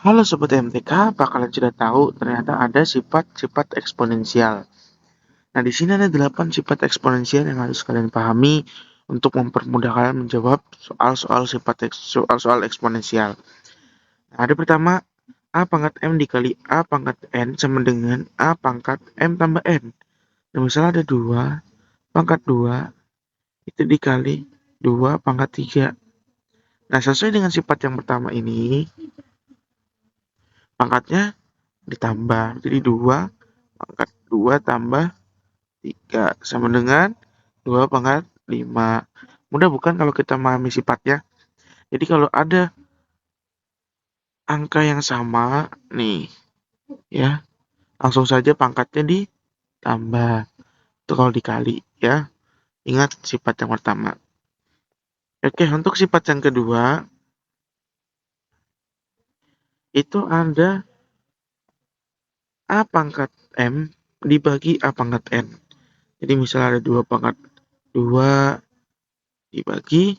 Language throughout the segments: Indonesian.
Halo Sobat MTK, apa kalian sudah tahu ternyata ada sifat-sifat eksponensial? Nah, di sini ada 8 sifat eksponensial yang harus kalian pahami untuk mempermudah kalian menjawab soal-soal eksponensial. Nah, ada pertama, A pangkat M dikali A pangkat N sama dengan A pangkat M tambah N. Nah, misalnya ada 2 pangkat 2 itu dikali 2 pangkat 3. Nah, sesuai dengan sifat yang pertama ini, pangkatnya ditambah. Jadi 2 pangkat 2 tambah 3 sama dengan 2 pangkat 5. Mudah bukan kalau kita memahami sifatnya? Jadi kalau ada angka yang sama nih, ya, langsung saja pangkatnya ditambah. Itu kalau dikali, ya. Ingat sifat yang pertama. Oke, untuk sifat yang kedua, itu ada A pangkat M dibagi A pangkat N. Jadi misalnya ada 2 pangkat 2 dibagi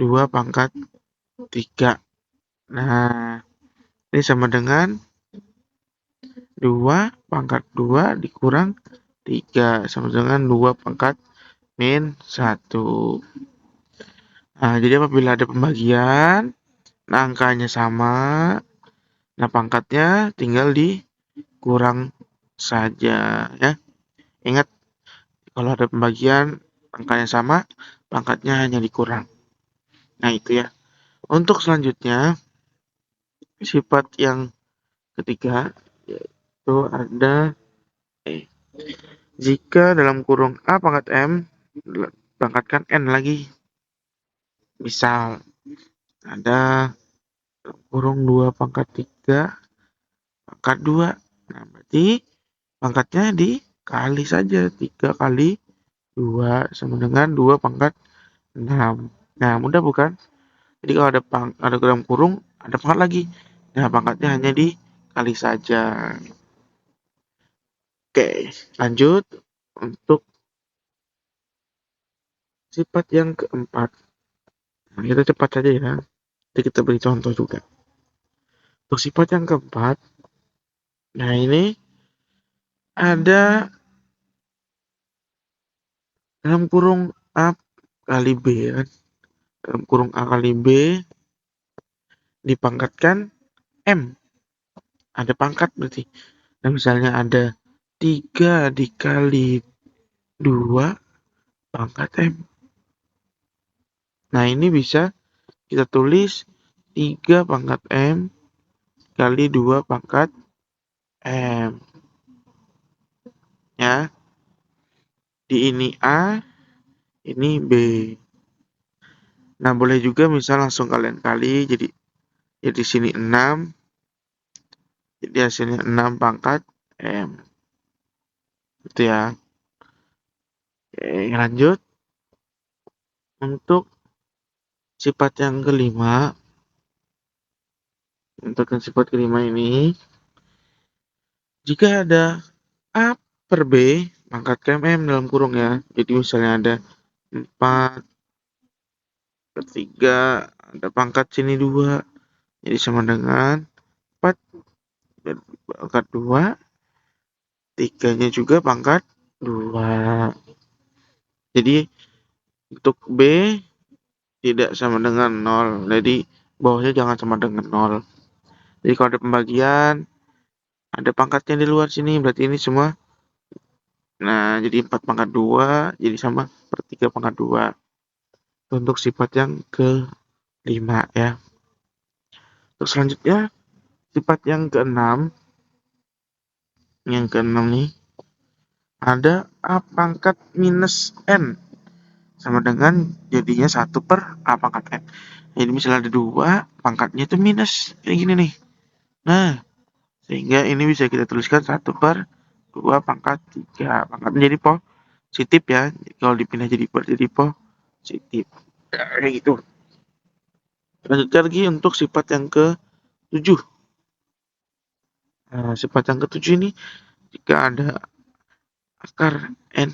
2 pangkat 3. Nah, ini sama dengan 2 pangkat 2 dikurang 3 sama dengan 2 pangkat min 1. Nah, jadi apabila ada pembagian, nah angkanya sama, nah pangkatnya tinggal dikurang saja, ya. Ingat, kalau ada pembagian, angkanya sama, pangkatnya hanya dikurang. Nah, itu ya. Untuk selanjutnya, sifat yang ketiga, yaitu ada jika dalam kurung A pangkat M, pangkatkan N lagi. Misal, ada kurung 2 pangkat 3 pangkat 2. Nah, berarti pangkatnya dikali saja. 3 kali 2 sama dengan 2 pangkat 6. Nah, mudah bukan? Jadi kalau ada dalam kurung, ada pangkat lagi. Nah, pangkatnya hanya dikali saja. Oke, lanjut untuk sifat yang keempat. Nah, kita cepat saja ya. Jadi kita beri contoh juga. Untuk sifat yang keempat, nah ini ada dalam kurung A kali B, kan? Dalam kurung A kali B dipangkatkan M. Ada pangkat berarti. Nah, misalnya ada 3 dikali 2 pangkat M. Nah, ini bisa kita tulis 3 pangkat M kali 2 pangkat M. Ya. Di ini A, ini B. Nah, boleh juga misal langsung kalian kali, jadi di sini 6, jadi hasilnya 6 pangkat M. Itu ya. Oke, lanjut. Untuk sifat yang kelima, untuk yang sifat kelima ini, jika ada A per B, pangkatkan M dalam kurung ya. Jadi misalnya ada 4 per 3, ada pangkat sini 2. Jadi sama dengan 4 pangkat 2, 3-nya juga pangkat 2. Jadi untuk B tidak sama dengan 0. Jadi bawahnya jangan sama dengan 0. Jadi kalau ada pembagian, ada pangkatnya di luar sini, berarti ini semua. Nah, jadi 4 pangkat 2, jadi sama per 3 pangkat 2. Untuk sifat yang kelima ya. Terus selanjutnya, sifat yang keenam. Yang keenam nih, ada A pangkat minus N. Sama dengan jadinya 1 per A pangkat N. Jadi misalnya ada 2, pangkatnya itu minus. Kayak gini nih. Nah, sehingga ini bisa kita tuliskan 1 per 2 pangkat 3. Pangkat menjadi positif ya. Kalau dipindah jadi positif. Kayak gitu. Lanjutkan lagi untuk sifat yang ke-7. Nah, sifat yang ke-7 ini, jika ada akar N,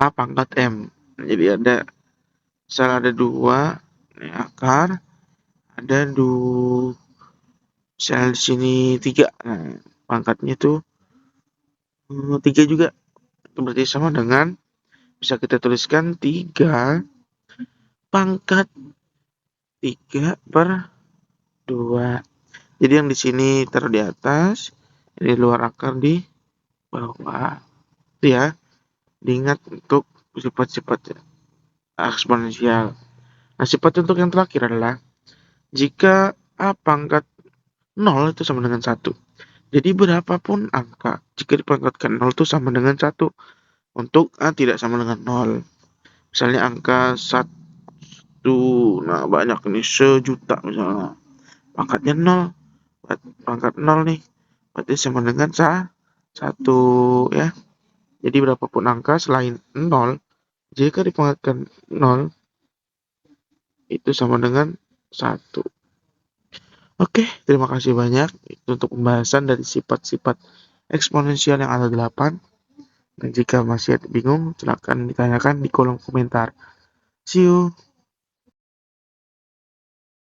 A pangkat M. Jadi misal ada 2 akar, ada 2 Misal di sini 3, nah pangkatnya itu 3 juga, itu berarti sama dengan bisa kita tuliskan 3 pangkat 3/2. Jadi yang di sini taruh di atas, ini luar akar di bawah. Itu ya, diingat untuk sifat-sifat eksponensial. Nah, sifat untuk yang terakhir adalah jika A pangkat 0 itu sama dengan 1. Jadi berapapun angka, jika dipangkatkan 0 itu sama dengan 1. Untuk A tidak sama dengan 0. Misalnya angka 1, nah banyak ini, sejuta misalnya. Pangkatnya 0, pangkat 0 nih, berarti sama dengan 1 ya. Jadi berapapun angka selain 0, jika dipangkatkan 0, itu sama dengan 1. Oke, terima kasih banyak untuk pembahasan dari sifat-sifat eksponensial yang ada 8. Dan jika masih bingung, silakan ditanyakan di kolom komentar. See you.